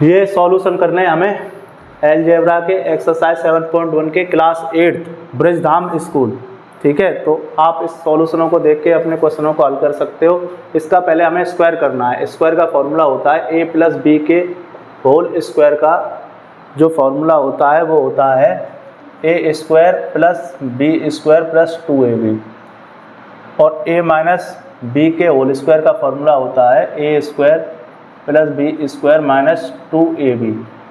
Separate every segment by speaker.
Speaker 1: ये सॉल्यूशन करने हमें अलजेब्रा के एक्सरसाइज 7.1 के क्लास 8 ब्रजधाम स्कूल, ठीक है। तो आप इस सॉल्यूशनों को देख के अपने क्वेश्चनों को हल कर सकते हो। इसका पहले हमें स्क्वायर करना है। स्क्वायर का फॉर्मूला होता है a प्लस बी के होल स्क्वायर का जो फॉर्मूला होता है वो होता है a square plus B square plus 2ab, और a माइनस बी के होल स्क्वायर का फॉर्मूला होता है a square plus B square minus 2ab।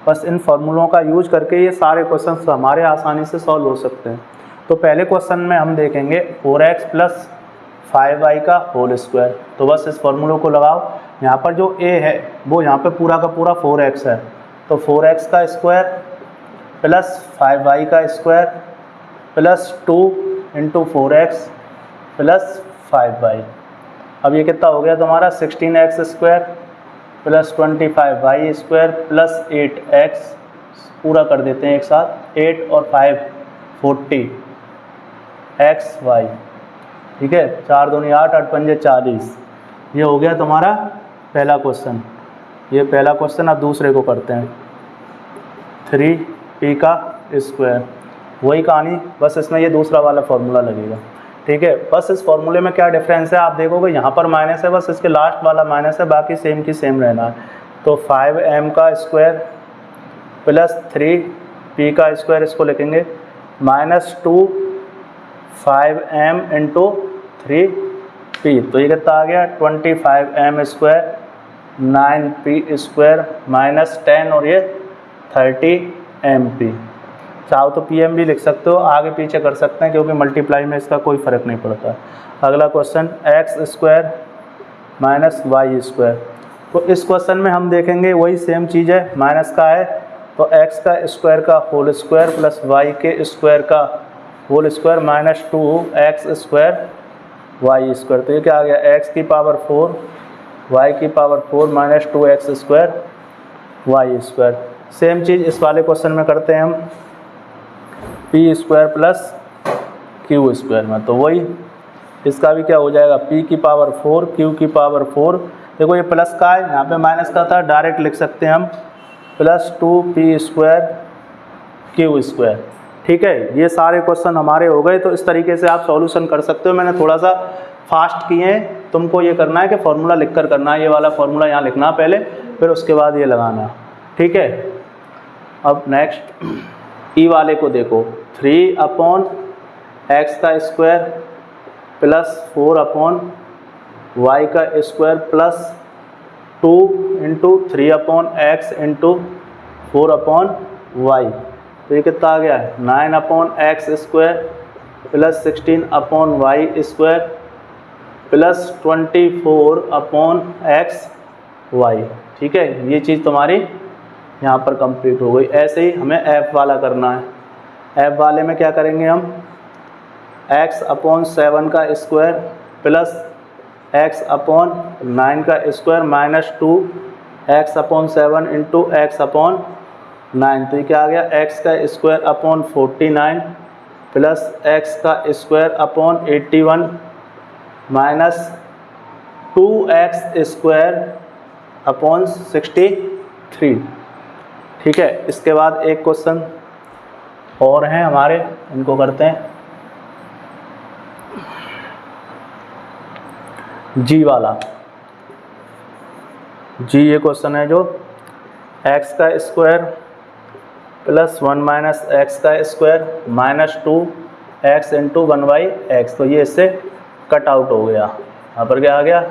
Speaker 1: बस इन फार्मूलों का यूज करके ये सारे क्वेश्चन हमारे आसानी से सॉल्व हो सकते हैं। तो पहले क्वेश्चन में हम देखेंगे 4x प्लस 5y का होल स्क्वायर। तो बस इस फार्मूलों को लगाओ। यहाँ पर जो a है वो यहाँ पे पूरा का पूरा 4x है, तो 4x का स्क्वायर प्लस 5y का square plus 2 into 4x plus 5y। अब ये कितना हो गया तुम्हारा 16x square plus 25y square plus 8x, पूरा कर देते हैं एक साथ, 8 और 5 40 xy, ठीक है। 4 दूनी 8, 8 पंजे 40। ये हो गया तुम्हारा पहला क्वेश्चन। ये पहला क्वेश्चन। अब दूसरे को करते हैं 3p का स्क्वायर। वही कहानी, बस इसमें ये दूसरा वाला फॉर्मूला लगेगा, ठीक है। बस इस फॉर्मूले में क्या डिफरेंस है आप देखोगे, यहाँ पर माइनस है, बस इसके लास्ट वाला माइनस है, बाकी सेम की सेम रहना है। तो 5m का स्क्वायर प्लस 3p का स्क्वायर, इसको लिखेंगे माइनस 2 5m इंटू 3p। तो ये कितना आ गया 25m square 9p square minus 10 और ये 30mp। चाहो तो pm भी लिख सकते हो, आगे पीछे कर सकते हैं क्योंकि मल्टीप्लाई में इसका कोई फ़र्क नहीं पड़ता। अगला question x square minus Y square. तो इस क्वेश्चन में हम देखेंगे वही सेम चीज़ है, माइनस का है तो x का स्क्वायर का होल स्क्वायर प्लस y के स्क्वायर का whole square minus 2x square y square. तो ये क्या आ गया x की पावर 4 y की power 4 minus 2x square y square. Same चीज़ इस वाले क्वेश्चन में करते हैं हम p square plus q square में। तो वही इसका भी क्या हो जाएगा p की पावर 4 q की पावर 4। देखो ये प्लस का है, यहाँ पे माइनस का था, डायरेक्ट लिख सकते हैं हम plus 2p square q square, ठीक है। ये सारे क्वेश्चन हमारे हो गए। तो इस तरीके से आप सॉल्यूशन कर सकते हो। मैंने थोड़ा सा फास्ट किए हैं, तुमको ये करना है कि फार्मूला लिख कर करना है। ये वाला फार्मूला यहाँ लिखना पहले, फिर उसके बाद ये लगाना, ठीक है। अब नेक्स्ट ई वाले को देखो, 3 अपॉन एक्स का स्क्वायर प्लस 4 अपॉन वाई का square plus 2 into 3 upon X into 4 upon Y. तो ये कितना आ गया है 9 upon X square plus 16 upon Y square plus 24 upon X Y, ठीक है। ये चीज़ तुम्हारी यहाँ पर कंप्लीट हो गई। ऐसे ही हमें एफ वाला करना है। एफ वाले में क्या करेंगे हम, x अपॉन 7 का स्क्वायर प्लस x अपॉन 9 का square minus 2 x upon 7 into x upon 9। तो ये क्या आ गया x का स्क्वायर अपॉन 49 प्लस x का square upon 81 minus 2x square upon 63, ठीक है। इसके बाद एक क्वेश्चन और हैं हमारे, इनको करते हैं जी वाला। जी ये क्वेश्चन है जो x का स्क्वायर प्लस 1 माइनस एक्स का square minus 2x into 1/x। तो ये इससे कट आउट हो गया, यहाँ पर क्या आ गया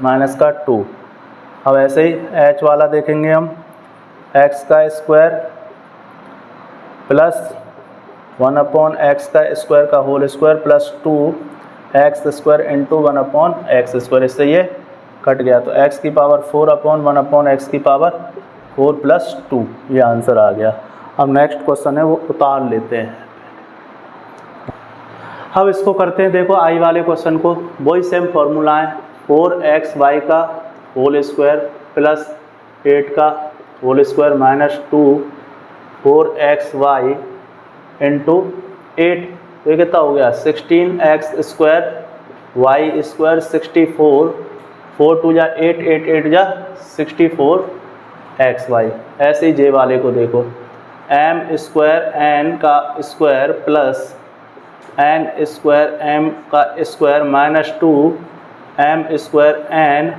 Speaker 1: माइनस का 2। अब ऐसे ही h वाला देखेंगे हम, x का स्क्वायर प्लस 1 अपॉन एक्स का स्क्वायर का whole square plus 2x square into 1 upon X square. इससे ये कट गया, तो x की पावर 4 अपॉन 1 अपॉन एक्स की पावर 4 प्लस 2, ये आंसर आ गया। अब नेक्स्ट क्वेश्चन है वो उतार लेते हैं। अब इसको करते हैं, देखो आई वाले क्वेश्चन को, वही सेम फॉर्मूला है 4xy का होल स्क्वायर प्लस 8 का whole square minus 2 4xy into 8। तो ये कितना हो गया 16x स्क्वायर वाई स्क्वायर 64, 4 2 जा 8, 8 8 जा 64 एक्स वाई। ऐसे ही जे वाले को देखो, एम स्क्वायर एन का square plus N square M का square minus 2 M square N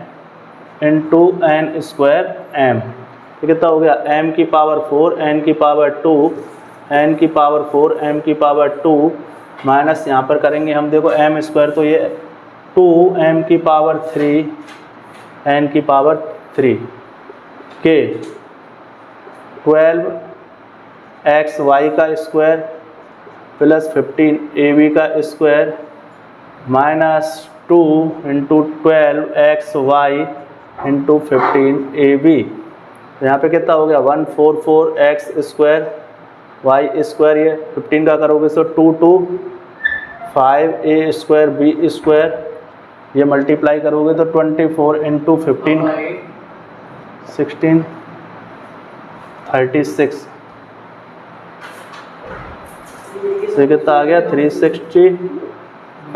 Speaker 1: into N square M. ये कितना हो गया, एम की पावर 4 एन की पावर 2 एन की पावर 4 एम की पावर 2 माइनस यहाँ पर करेंगे हम देखो एम स्क्वायर, तो ये 2 एम की पावर 3 एन की पावर 3 के 12 एक्स वाई का स्क्वायर प्लस 15 ए बी का square minus 2 into 12 X Y into 15 A B. यहाँ पे कितना हो गया 144 एक्स स्क्वायर वाई स्क्वायर, ये 15 का करोगे तो 2 5 ए स्क्वायर बी स्क्वायर, ये मल्टीप्लाई करोगे तो 24 इंटू 15 16 36, तो कितना आ गया 360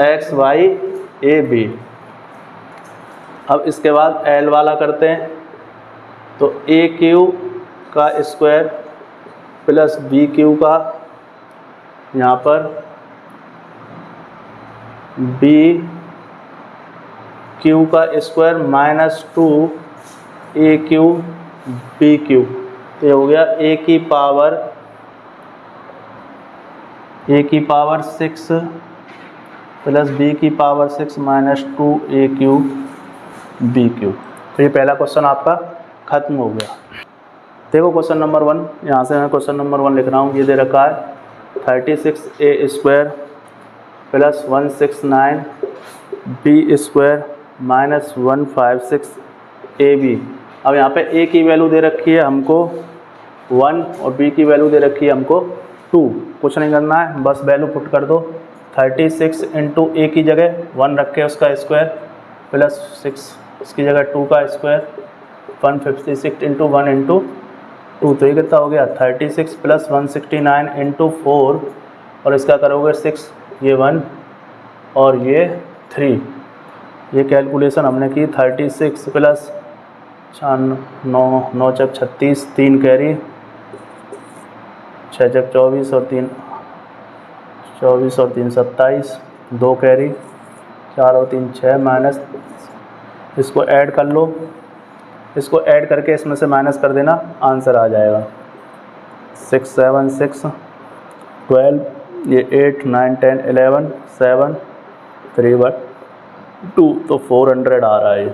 Speaker 1: एक्स वाई ए बी। अब इसके बाद एल वाला करते हैं, तो ए क्यू का स्क्वायर प्लस बी क्यू का, यहाँ पर बी क्यू का स्क्वायर माइनस 2 ए क्यू बी क्यू, तो ये हो गया ए की पावर 6 प्लस बी की पावर 6 माइनस 2 ए क्यू बी क्यू। तो ये पहला क्वेश्चन आपका खत्म हो गया। देखो क्वेश्चन नंबर 1, यहाँ से मैं क्वेश्चन नंबर 1 लिख रहा हूँ। ये दे रखा है 36 A square plus 169 B square minus 156 A B. अब यहाँ पे ए की वैल्यू दे रखी है हमको 1 और बी की वैल्यू दे रखी है हमको 2। कुछ नहीं करना है, बस वैल्यू पुट कर दो। 36 इंटू ए की जगह 1 रख के उसका स्क्वायर प्लस 6 इसकी जगह 2 का स्क्वायर 156 इंटू 1 इंटू 2, तो ये कितना हो गया 36 प्लस 169 इंटू 4 और इसका करोगे 6, ये 1 और ये 3। ये कैलकुलेशन हमने की 36 प्लस 9 चक 36, 3 कैरी 6 चक 24 और 3 27, 2 कैरी 4 और 3 6 माइनस, इसको ऐड कर लो, इसको ऐड करके इसमें से माइनस कर देना, आंसर आ जाएगा 6 7 6 12, ये 8 9 10 11 7 3 1 2, तो 400 आ रहा है।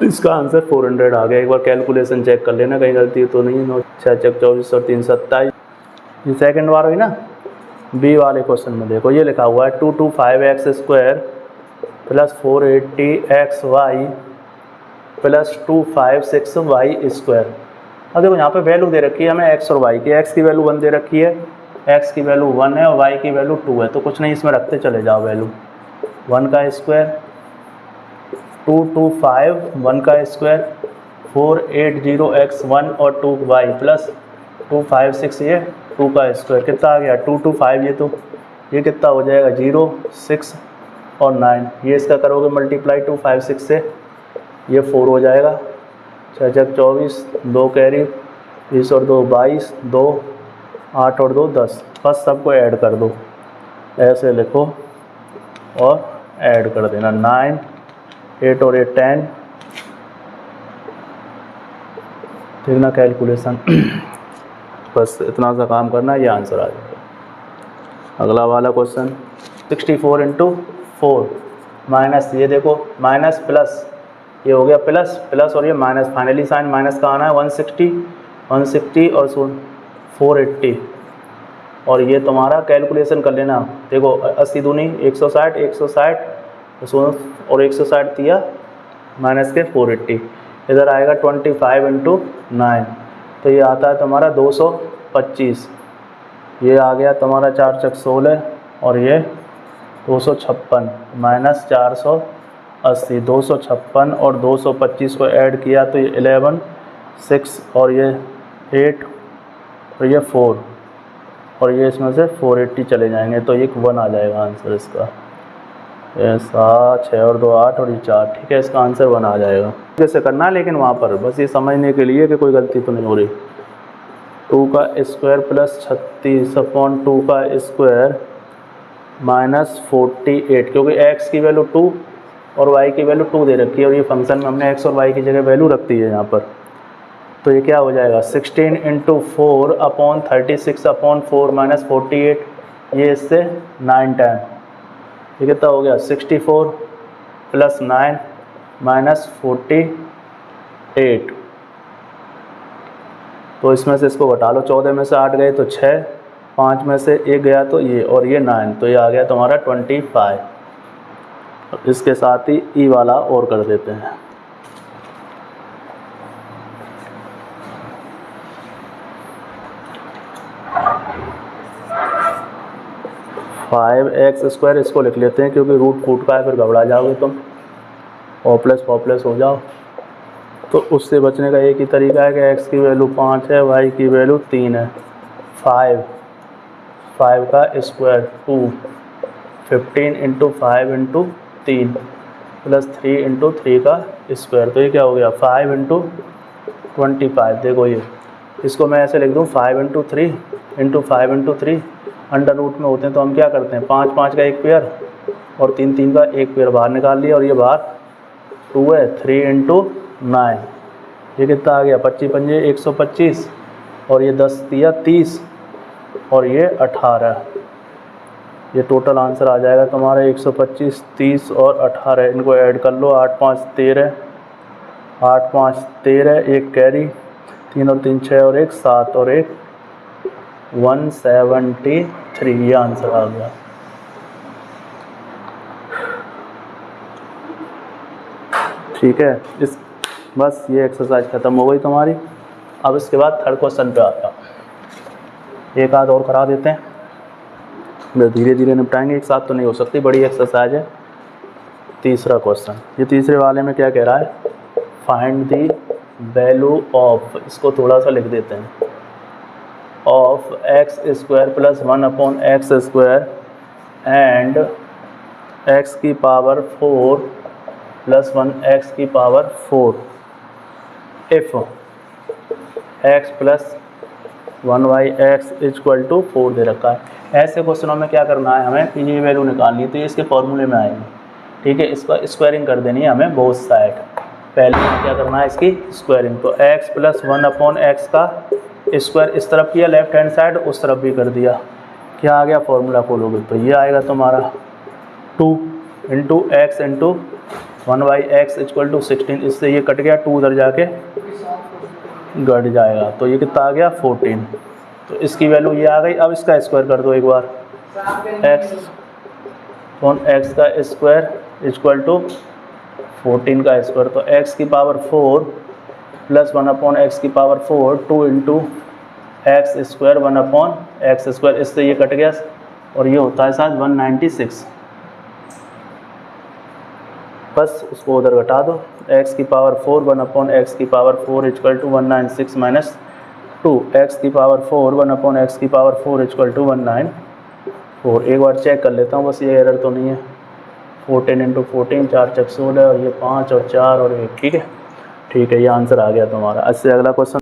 Speaker 1: इसका आंसर 400 आ गया। एक बार कैलकुलेशन चेक कर लेना कहीं गलती तो नहीं है। 9 6 चक 24 और 3 27। ये सेकंड बार हुई ना। बी वाले क्वेश्चन में देखो ये लिखा हुआ है 225 X square plus 480 X Y plus 256 Y square. अब देखो यहाँ पे वैल्यू दे रखी है हमें एक्स और वाई की। एक्स की वैल्यू 1 दे रखी है, एक्स की वैल्यू 1 है और वाई की वैल्यू 2 है, तो कुछ नहीं इसमें रखते चले जाओ वैल्यू। 1 का स्क्वायर 225 1 का स्क्वायर 480 एक्स 1 और 2 वाई प्लस 256 ये 2 का स्क्वायर, कितना आ गया 225। ये तो ये कितना हो जाएगा 0 6 और 9, ये इसका करोगे मल्टीप्लाई 256 से, ये 4 हो जाएगा। 6 चक 24, 2 कैरी 20 और 2 22, 2 8 और 2 10। बस सबको ऐड कर दो, ऐसे लिखो और ऐड कर देना 9 8 और 8 10। देखना कैलकुलेशन बस इतना सा काम करना है, ये आंसर आ जाएगा। अगला वाला क्वेश्चन 64 इंटू 4 माइनस, ये देखो माइनस प्लस, ये हो गया प्लस प्लस और ये माइनस, फाइनली साइन माइनस का आना है। 160 और 480 और ये तुम्हारा कैलकुलेशन कर लेना। देखो 80 दूनी 160 160 और 160 दिया माइनस के 480, इधर आएगा 25 इंटू 9, तो ये आता है तुम्हारा 225। ये आ गया तुम्हारा 4 चक 16 और ये 256 माइनस 480, 256 और 225 को ऐड किया तो ये 11 6 और ये 8 और ये 4 और ये इसमें से 480 चले जाएंगे, तो एक 1 आ जाएगा आंसर इसका। ये 7, 6 और 2 8 और ये 4, ठीक है, इसका आंसर 1 आ जाएगा। कैसे करना है लेकिन वहाँ पर बस ये समझने के लिए कि कोई गलती तो नहीं हो रही। 2 का स्क्वायर प्लस 36 अपॉन 2 का स्क्वायर माइनस 48, क्योंकि x की वैल्यू 2 और y की वैल्यू 2 दे रखी है और ये फंक्शन में हमने x और y की जगह वैल्यू रख दी है यहाँ पर। तो ये क्या हो जाएगा 16 × 4 अपॉन 36 अपॉन 4 माइनस 48, ये इससे 9 टाइम, ये कितना हो गया 64 प्लस 9 माइनस 48। तो इसमें से इसको घटा लो, 14 में से 8 गए तो 6, 5 में से 1 गया तो ये, और ये 9, तो ये आ गया तुम्हारा 25। इसके साथ ही ई वाला और कर देते हैं। फाइव एक्स स्क्वायर, इसको लिख लेते हैं क्योंकि रूट फूट का है, फिर घबरा जाओगे तुम, पॉपुलस हो जाओ। तो उससे बचने का एक ही तरीका है कि x की वैल्यू 5 है, y की वैल्यू 3 है। 5 का स्क्वायर 2, 15 × 5 × 3 प्लस 3 × 3 का स्क्वायर, तो ये क्या हो गया 5 × 25। देखो ये, इसको मैं ऐसे लिख दूँ 5 × 3 × 5 × 3, अंडर रूट में होते हैं तो हम क्या करते हैं 5 5 का एक पेयर और 3 3 का एक पेयर बाहर निकाल लिया, और ये बाहर 2 है, 3 × 9, ये कितना आ गया 25 पंजे 125, और ये 10 दिया 30 और ये 18, ये टोटल आंसर आ जाएगा तुम्हारा 125, 30 और 18। इनको ऐड कर लो, 8 5 13, 8 5 13, एक कैरी, 3 और 3 6 और एक 7 और एक 173, ये आंसर आ गया। ठीक है, इस बस ये एक्सरसाइज ख़त्म हो गई तुम्हारी। अब इसके बाद थर्ड क्वेश्चन पे आता हूँ, एक आध और करा देते हैं, धीरे धीरे निपटाएंगे, एक साथ तो नहीं हो सकती, बड़ी एक्सरसाइज है। तीसरा क्वेश्चन, ये तीसरे वाले में क्या कह रहा है, फाइंड दी वैल्यू ऑफ, इसको थोड़ा सा लिख देते हैं, of X square plus 1 upon X square and X की पावर 4 प्लस 1 एक्स की power 4 if X plus 1y x equal to 4 दे रखा है। ऐसे क्वेश्चनों में क्या करना है हमें कि ये वैल्यू निकालनी है, तो ये इसके फॉर्मूले में आएंगे, ठीक है। इसका स्क्वायरिंग कर देनी है हमें बोथ साइड, पहले क्या करना है इसकी स्क्वायरिंग, तो x प्लस 1 अपॉन एक्स का स्क्वायर इस तरफ किया, लेफ्ट हैंड साइड उस तरफ भी कर दिया, क्या आ गया फॉर्मूला खोलोगे तो ये आएगा तुम्हारा 2 × x × 1y x equal to 16, इससे ये कट गया, 2 उधर जाके घट जाएगा, तो ये कितना आ गया 14। तो इसकी वैल्यू ये आ गई। अब इसका स्क्वायर कर दो एक बार, x अपॉन x का स्क्वायर इक्वल टू 14 का स्क्वायर, तो x की पावर 4 प्लस 1 अपॉन एक्स की power 4, 2 × x square 1 upon X square, इससे ये कट गया और ये होता है साथ 196, बस उसको उधर घटा दो, x की पावर 4 1 अपॉन एक्स की power 4 equal to 196 minus 2, X की पावर 4 1 अपॉन एक्स की पावर 4 इक्वल टू 194। एक बार चेक कर लेता हूँ बस, ये एरर तो नहीं है। 14 × 14 4 चक 16 और ये 5 और 4 और 1, ठीक है, ये आंसर आ गया तुम्हारा। इससे अगला क्वेश्चन